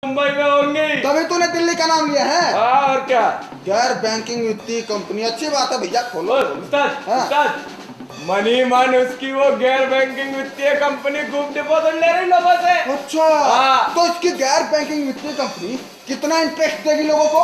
मुंबई में होंगी। तभी तूने दिल्ली का नाम लिया है। हाँ और क्या। गैर बैंकिंग वित्तीय कंपनी अच्छी बात है भैया, खोलो। उस्ताद हाँ। उस्ताद, मनी मन उसकी वो गैर बैंकिंग वित्तीय कंपनी खूब डिपॉजिट ले रही लोगों से। अच्छा हाँ। तो इसकी गैर बैंकिंग वित्तीय कंपनी कितना इंटरेस्ट देगी लोगों को?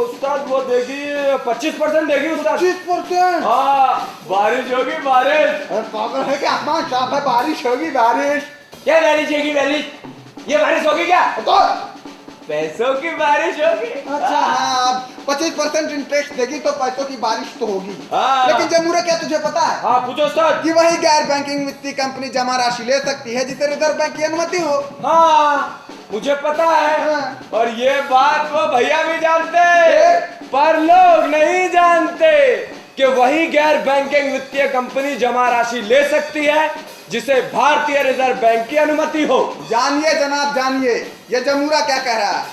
उस्ताद वो देगी 25% देगी उस्ताद। 25%? हाँ बारिश होगी बारिश। अरे पागल है क्या? आसमान साफ है, बारिश होगी बारिश। क्या बारिश होगी बारिश? ये बारिश होगी क्या? तो पैसों की बारिश होगी। अच्छा हाँ, 25% इंटरेस्ट देगी तो पैसों की बारिश तो होगी। हाँ। लेकिन जमूरा क्या तुझे पता है हाँ पूछो उस्ताद। कि वही गैर बैंकिंग वित्तीय कंपनी जमा राशि ले सकती है जिसे रिजर्व बैंक की अनुमति हो? हाँ मुझे पता है। हाँ। और ये बात वो भैया भी जानते हैं, पर लोग नहीं जानते कि वही गैर बैंकिंग वित्तीय कंपनी जमा राशि ले सकती है जिसे भारतीय रिजर्व बैंक की अनुमति हो। जानिए जनाब जानिए, ये जमूरा क्या कह रहा है।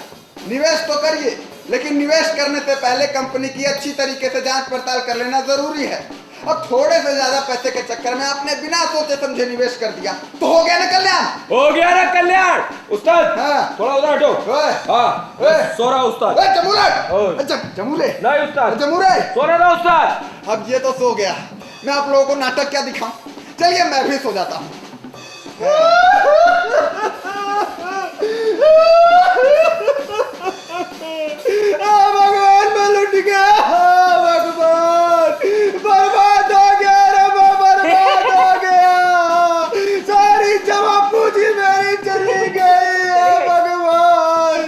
निवेश तो करिए, लेकिन निवेश करने से पहले कंपनी की अच्छी तरीके से जांच पड़ताल कर लेना जरूरी है। अब थोड़े से ज्यादा पैसे के चक्कर में आपने बिना सोचे समझे निवेश कर दिया तो हो गया ना कल्याण। हो गया ना कल्याण। उस्ताद हाँ। थोड़ा उधर हटो। ओए, हाँ ओए। सो रहा उस्ताद। ओए जमूरा, ओए। अच्छा जमूरे, नहीं उस्ताद, जमूरे। सोने दो उस्ताद। अब ये तो सो गया, मैं आप लोगों को नाटक क्या दिखाऊं? चलिए मैं भी सो जाता हूँ। भगवान मैं लुट गया, भगवान बर्बाद हो गया रे, मैं बर्बाद हो गया, सारी जमा पूंजी मेरी चली गई है भगवान।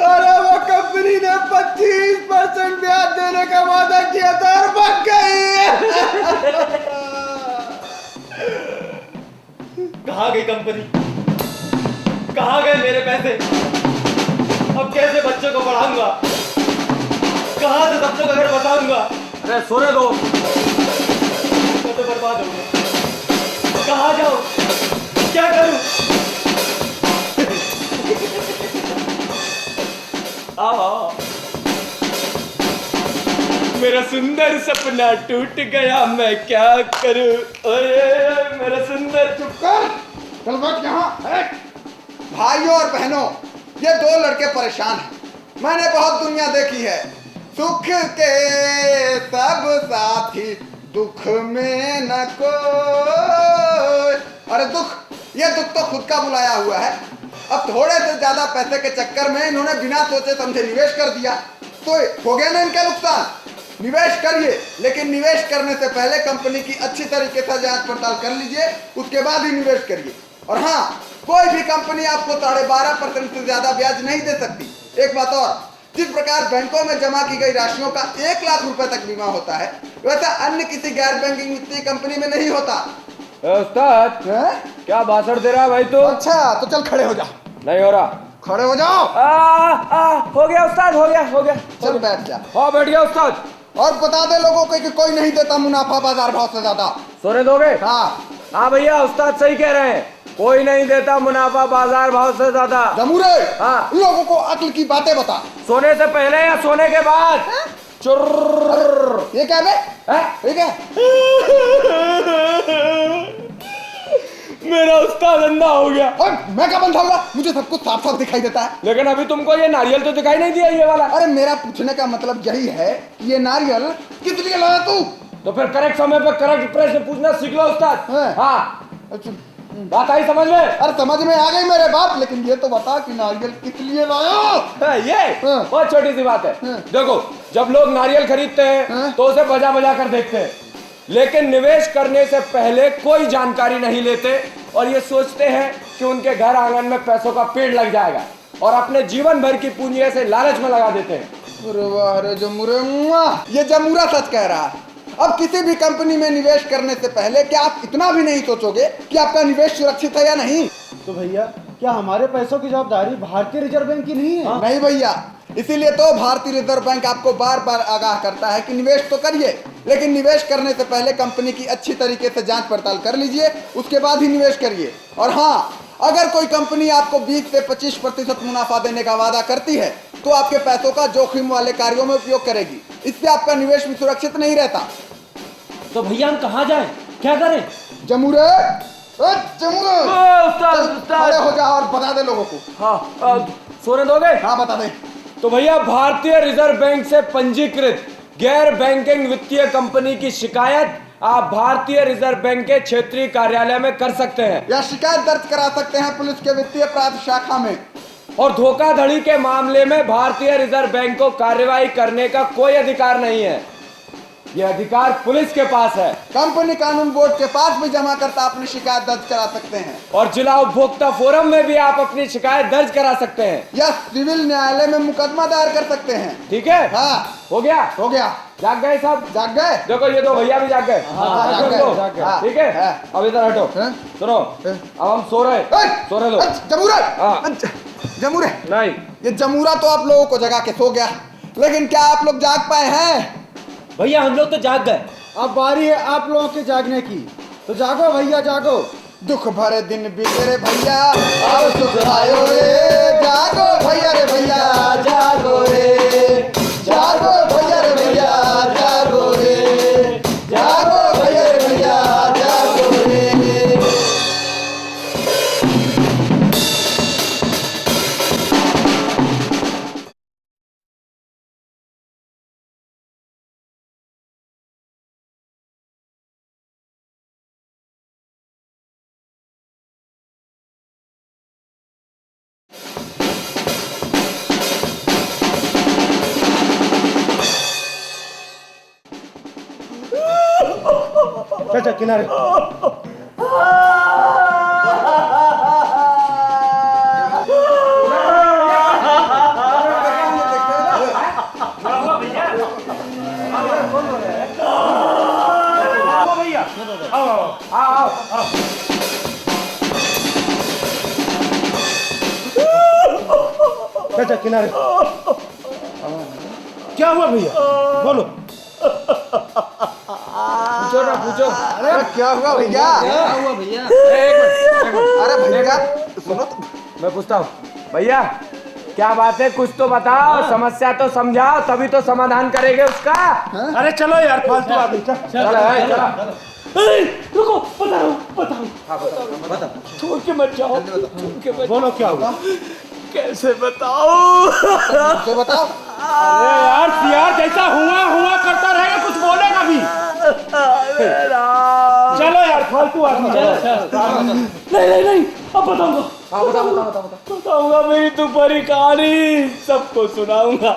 अरे वो कंपनी ने 25% ब्याज देने का वादा किया था और भाग गई। कहाँ गई कंपनी? कहाँ गए मेरे पैसे? अब कैसे बच्चों को पढ़ाऊंगा? कहाँ से बच्चों का घर बताऊंगा? अरे सोने दो, मैं तो बर्बाद हो गया। कहाँ जाऊं? क्या करूं? आओ, मेरा सुंदर सपना टूट गया, मैं क्या करूं? ओए मेरा सुंदर। चुप कर, चल बैठ यहाँ। भाइयों और बहनों, ये दो लड़के परेशान हैं। मैंने बहुत दुनिया देखी है। सुख के सब साथी, दुख में न कोई। अरे दुख, ये दुख तो खुद का बुलाया हुआ है। अब थोड़े से ज्यादा पैसे के चक्कर में इन्होंने बिना सोचे समझे निवेश कर दिया तो हो गया ना इनका नुकसान। निवेश करिए, लेकिन निवेश करने से पहले कंपनी की अच्छी तरीके से जांच पड़ताल कर लीजिए, उसके बाद ही निवेश करिए। और हाँ, कोई भी कंपनी आपको 12.5% से ज्यादा ब्याज नहीं दे सकती। एक बात और, जिस प्रकार बैंकों में जमा की गई राशियों का 1 लाख रुपए तक बीमा होता है, वैसा अन्य किसी गैर बैंकिंग वित्तीय कंपनी में नहीं होता। उस्ताद क्या भाषण दे रहा है भाई तू? अच्छा तो चल खड़े हो जा। नहीं हो रहा। खड़े हो जाओ। हो गया उस्ताद, हो गया हो गया। चल बैठ जा। हाँ बैठ गया उस्ताद। और बता दे लोगों को कि कोई नहीं देता मुनाफा बाजार भाव से ज्यादा। सोने दोगे? हाँ। हाँ भैया उस्ताद सही कह रहे हैं, कोई नहीं देता मुनाफा बाजार भाव से ज्यादा। जमूरे, हाँ। लोगों को अक्ल की बातें बता। सोने से पहले या सोने के बाद? चुर्र। ये क्या बे? ये क्या? मेरा उस्ताद अंधा हो गया। और मैं क्या बंधा होगा? मुझे सब कुछ साफ साफ दिखाई देता है। लेकिन अभी तुमको ये नारियल तो दिखाई नहीं दिया ये वाला। अरे मेरा पूछने का मतलब यही है कि ये नारियल किस लिए लाया तू? तो फिर करेक्ट समय पर करेक्ट प्रश्न पूछना सीख लो उस्ताद। हाँ अच्छा, बात आई समझ में? अरे समझ में आ गई मेरे बाप, लेकिन ये तो बता कि नारियल किस लिए लाया? ये हाँ। बहुत छोटी सी बात है। हाँ। देखो जब लोग नारियल खरीदते हैं हाँ। तो उसे बजा बजा कर देखते हैं, लेकिन निवेश करने से पहले कोई जानकारी नहीं लेते और ये सोचते हैं कि उनके घर आंगन में पैसों का पेड़ लग जाएगा और अपने जीवन भर की पूंजी ऐसे लालच में लगा देते हैं। अरे वाह रे जमूरे, ये जमूरा सच कह रहा है। अब किसी भी कंपनी में निवेश करने से पहले क्या आप इतना भी नहीं सोचोगे कि आपका निवेश सुरक्षित है या नहीं? तो भैया क्या हमारे पैसों की जवाबदारी भारतीय रिजर्व बैंक की नहीं है? हाँ। नहीं भैया, इसीलिए तो भारतीय रिजर्व बैंक आपको बार बार आगाह करता है कि निवेश तो करिए, लेकिन निवेश करने से पहले कंपनी की अच्छी तरीके से जांच पड़ताल कर लीजिए, उसके बाद ही निवेश करिए। और हाँ, अगर कोई कंपनी आपको 20 से 25% मुनाफा देने का वादा करती है तो आपके पैसों का जोखिम वाले कार्यों में उपयोग करेगी, इससे आपका निवेश भी सुरक्षित नहीं रहता। तो भैया हम कहाँ जाएं? क्या करें? जमूरे, खड़े हो जा और बता दे लोगों को। हाँ सोने दोगे? हाँ बता दे। तो भैया भारतीय रिजर्व बैंक से पंजीकृत गैर बैंकिंग वित्तीय कंपनी की शिकायत आप भारतीय रिजर्व बैंक के क्षेत्रीय कार्यालय में कर सकते हैं या शिकायत दर्ज करा सकते हैं पुलिस के वित्तीय अपराध शाखा में। और धोखाधड़ी के मामले में भारतीय रिजर्व बैंक को कार्रवाई करने का कोई अधिकार नहीं है, यह अधिकार पुलिस के पास है। कंपनी कानून बोर्ड के पास भी जमा करता अपनी शिकायत दर्ज करा सकते हैं और जिला उपभोक्ता फोरम में भी आप अपनी शिकायत दर्ज करा सकते हैं या सिविल न्यायालय में मुकदमा दायर कर सकते हैं। ठीक है? हाँ हो गया? हो गया। जाग गए सब? जाग गए? देखो ये दो भैया भी जाग गए। हाँ, जाग गए। हाँ, ठीक है? हाँ। अब इधर हटो। हाँ। सुनो अब हम सो रहे दो। जमूरा हाँ। जमूरे नहीं, ये जमूरा तो आप लोगों को जगा के सो गया, लेकिन क्या आप लोग जाग पाए हैं? भैया हम लोग तो जाग गए। अब बारी है आप लोगों के जागने की, तो जागो भैया जागो। दुख भरे दिन बीते रे भैया, अब सुख आयो रे। जागो भैया रे भैया, जागो रे। जागो भैया रे भैया, जागो रे। जागो भैया रे भैया, जागो रे। चाचा किनारे। चाचा किनारे। क्या हुआ भैया, बोलो। पूछो ना पूछो। अरे क्या हुआ भैया? क्या हुआ भैया? अरे भैया सुनो तो। मैं पूछता हूँ भैया क्या बात है, कुछ तो बताओ, समस्या तो समझाओ, तभी तो समाधान करेंगे उसका। अरे चलो यार फालतू आदमी। चलो रुको बताओ। छोड़ के मत जाओ, छोड़ के मत। बोलो क्या हुआ। कैसे बताओ? तो बताओ। अरे यार सियार जैसा हुआ करता रहेगा, कुछ बोलेगा भी। चलो यार फालतू आदमी। नहीं अब बताऊंगा। हाँ बताओ। बताऊंगा मेरी तुम्हारी कहानी, सबको सुनाऊंगा।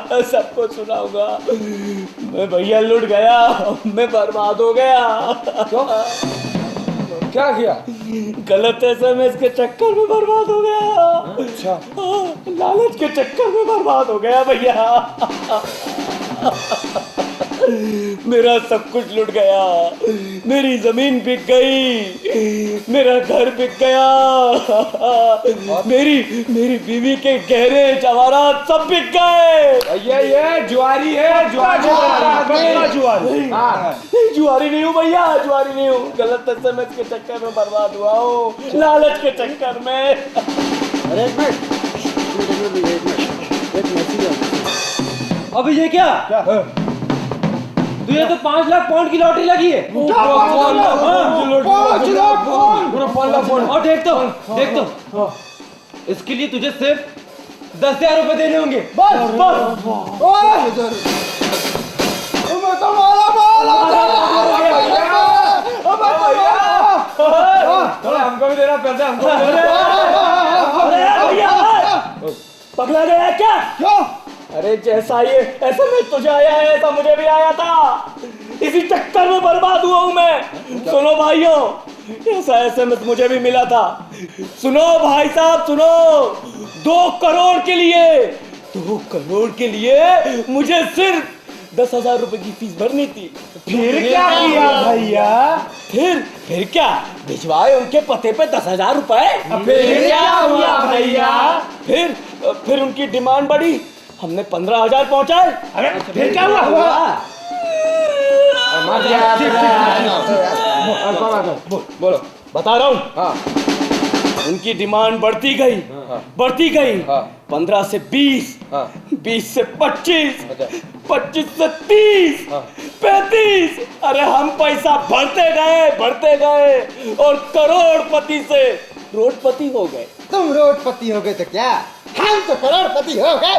मैं भैया लुट गया, मैं बर्बाद हो गया। क्यों? क्या किया? गलत एसएमएस के चक्कर में बर्बाद हो गया। अच्छा। लालच के चक्कर में बर्बाद हो गया भैया। मेरा सब कुछ लुट गया, मेरी जमीन बिक गई, मेरा घर बिक गया, मेरी बीवी के गहरे जवाहरात सब बिक गए। ये जुआरी है, जुआरी। नहीं जुआरी नहीं हूँ भैया, जुआरी नहीं हूँ। गलत एसएमएस के चक्कर में बर्बाद हुआ हूँ, लालच के चक्कर में। अरे एक मिनट। अभी ये क्या तुझे तो 5 लाख पाउंड की लॉटरी लगी है। 5 लाख पाउंड। और देख तो इसके लिए तुझे सिर्फ 10,000 रुपए देने होंगे। बस मैं तो माला हमको भी देना पैसे, हमको पकड़ा गया क्या? क्यों? अरे जैसा ये एसएमएस तुझे आया है ऐसा मुझे भी आया था, इसी चक्कर में बर्बाद हुआ हूं मैं। सुनो भाइयों, ऐसा एसएमएस मुझे भी मिला था। सुनो भाई साहब सुनो, 2 करोड़ के लिए मुझे सिर्फ 10,000 रुपए की फीस भरनी थी। फिर क्या किया भैया? फिर क्या भिजवाए उनके पते पे 10,000 रुपए। फिर क्या हुआ भैया? फिर उनकी डिमांड बढ़ी, हमने 15,000 पहुंचाए। अरे फिर क्या हुआ? बोलो, बता रहा हूँ। हाँ उनकी डिमांड बढ़ती गई, बढ़ती गई। 15 से 20, 20 से 25, 25 से 30, 35। अरे हम पैसा भरते गए और करोड़पति से रोडपति हो गए। तुम रोडपति हो गए तो क्या, हम तो करोड़पति हो गए।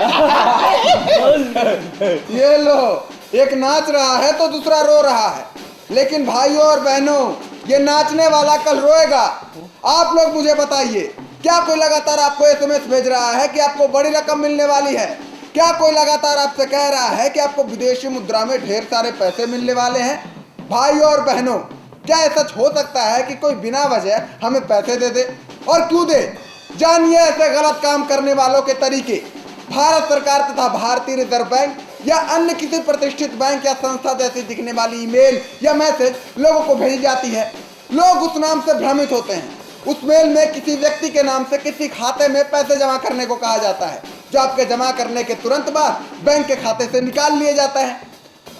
ये लो, एक नाच रहा है तो दूसरा रो रहा है, लेकिन भाइयों और बहनों, ये नाचने वाला कल रोएगा। आप लोग मुझे बताइए, क्या कोई लगातार आपको एसएमएस भेज रहा है कि आपको बड़ी रकम मिलने वाली है? क्या कोई लगातार आपसे कह रहा है कि आपको विदेशी मुद्रा में ढेर सारे पैसे मिलने वाले हैं? भाइयों और बहनों, क्या ऐसा सच हो सकता है कि कोई बिना वजह हमें पैसे दे दे? और क्यों दे? जानिए ऐसे गलत काम करने वालों के तरीके। भारत सरकार तथा भारतीय रिजर्व बैंक या अन्य किसी प्रतिष्ठित बैंक या संस्था जैसी दिखने वाली ईमेल या मैसेज लोगों को भेजी जाती है। लोग उस नाम से भ्रमित होते हैं। उस मेल में किसी व्यक्ति के नाम से किसी खाते में पैसे जमा करने को कहा जाता है, जो आपके जमा करने के तुरंत बाद बैंक के खाते से निकाल लिए जाता है।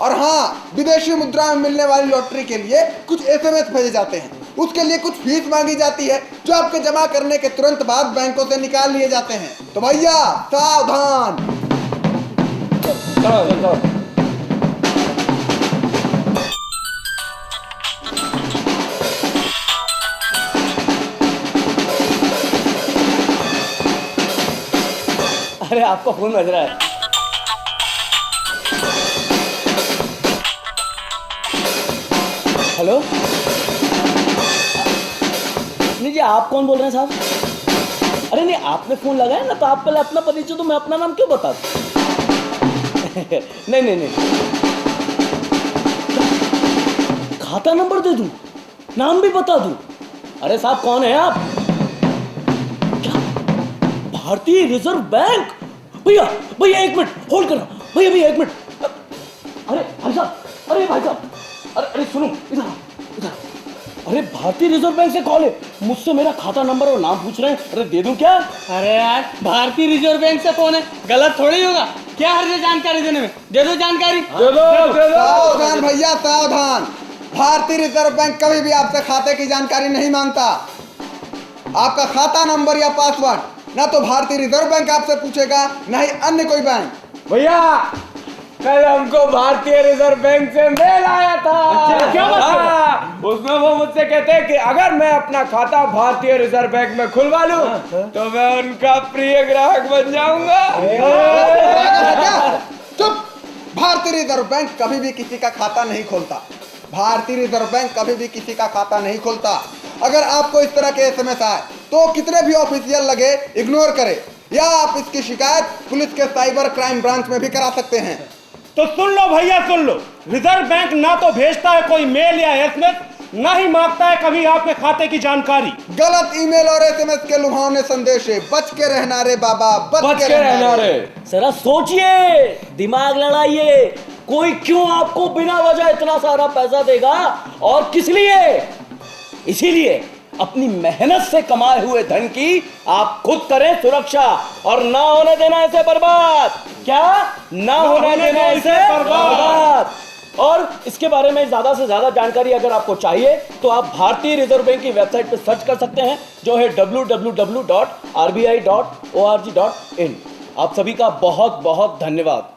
और हाँ, विदेशी मुद्रा में मिलने वाली लॉटरी के लिए कुछ एसएमएस भेजे जाते हैं। उसके लिए कुछ फीस मांगी जाती है, जो आपके जमा करने के तुरंत बाद बैंकों से निकाल लिए जाते हैं। तो भैया सावधान। अरे आपका फोन बज रहा है। हेलो, नहीं जी, आप कौन बोल रहे हैं साहब? अरे नहीं, आपने फोन लगाया ना, तो आप पहले अपना परिचय दो, मैं अपना नाम क्यों बता दूं? नहीं नहीं नहीं, खाता नंबर दे दूं, नाम भी बता दूं? अरे साहब, कौन है आप? क्या भारतीय रिजर्व बैंक? भैया भैया एक मिनट होल्ड करना, भैया भैया एक मिनट। अरे भाई साहब, अरे भाई साहब, अरे सुनो, इधर इधर। अरे भारतीय रिजर्व बैंक से कॉल है, मुझसे मेरा खाता नंबर और नाम पूछ रहे हैं। अरे दे दूं क्या? अरे यार, भारतीय रिजर्व बैंक से फोन है, गलत थोड़ी होगा। क्या हर्ज है जानकारी देने में? दे दो जानकारी। सावधान भैया सावधान। भारतीय रिजर्व बैंक कभी भी आपसे खाते की जानकारी नहीं मांगता। आपका खाता नंबर या पासवर्ड ना तो भारतीय रिजर्व बैंक आपसे पूछेगा, ना ही अन्य कोई बैंक। भैया, कल हमको भारतीय रिजर्व बैंक से मेल आया था। क्या बात है? उसमें वो मुझसे कहते हैं कि अगर मैं अपना खाता भारतीय रिजर्व बैंक में खुलवा लूं तो मैं उनका प्रिय ग्राहक बन जाऊंगा। चुप। भारतीय रिजर्व बैंक कभी भी किसी का खाता नहीं खोलता। भारतीय रिजर्व बैंक कभी भी किसी का खाता नहीं खोलता। अगर आपको इस तरह के एसएमएस आए तो कितने भी ऑफिशियल लगे इग्नोर करें, या आप इसकी शिकायत पुलिस के साइबर क्राइम ब्रांच में भी करा सकते हैं। तो सुन लो भैया, सुन लो, रिजर्व बैंक ना तो भेजता है कोई मेल या एसएमएस, ना ही मांगता है कभी आपके खाते की जानकारी। गलत ईमेल और एसएमएस के लुभावने संदेश है, बच के रहना रे बाबा, बच के रहना रे। जरा सोचिए, दिमाग लड़ाइए, कोई क्यों आपको बिना वजह इतना सारा पैसा देगा और किस लिए? इसीलिए अपनी मेहनत से कमाए हुए धन की आप खुद करें सुरक्षा और ना होने देना इसे बर्बाद। क्या? ना होने देना इसे बर्बाद। और इसके बारे में ज्यादा से ज्यादा जानकारी अगर आपको चाहिए तो आप भारतीय रिजर्व बैंक की वेबसाइट पर सर्च कर सकते हैं, जो है www.rbi.org.in। आप सभी का बहुत बहुत धन्यवाद।